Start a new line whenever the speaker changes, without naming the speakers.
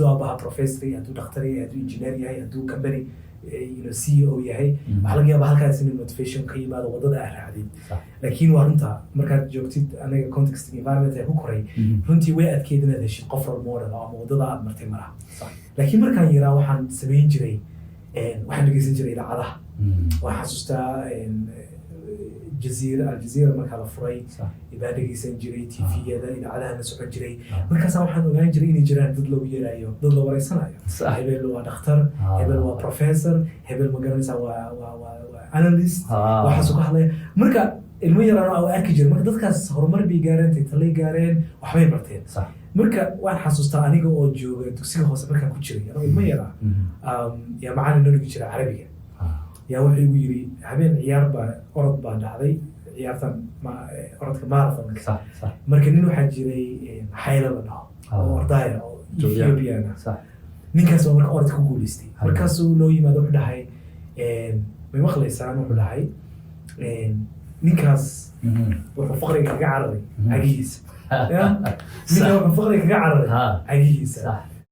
hadduu abaha professor yahay hadduu dhakhtar yahay hadduu engineer yahay hadduu company CEO yahay waxaa laga yaabaa halkaas in motivation ka yimaado wadada aad raacdid laakiin waa runta markaad joogtid anaga context environment ee ku koray runtii way adkeyd inaad heshid qof role model ama wadada aad martay maraha laakiin markaan yaraa waxaan samayn jiray waxaan dhegeysan jiray idaacadaha waan xasuustaa الجزيرة markaa la furay baa dhegeysan jiray TV-yada idaacadaha la socon jiray markaas waxaan ogaan jiray inay jiraan dad lagu yeerayo dad la wareysanayo hebel waa dhakhtar hebel waa professor hebel ma garanaysaa waa analyst waxaas ka hadlaya marka ilmo yaraan oo arki jiray marka dadkaas horumar bay gaareen talay gaareen waxbay barteen marka waan xasuustaa aniga oo jooga dugsiga hoose markaan ku jiray anoo ilmo yaraa yaa macallin noo dhigi jiray carabiga yaa wuxuu igu yiri habeen ciyaar baa orod baa dhacday ciyaartan orodka marathonka marka nin waxaa jiray xayla la dhaho oo ordaya oo Ethiopian ninkaas oo marka orodka ku guuleystay markaasuu noo yimaado wuxuu dhahay may maqlaysaan wuxuu dhahay ninkaas wuxuu faqriga kaga cararay cagihiisa ninka wuxuu faqriga kaga cararay cagihiisa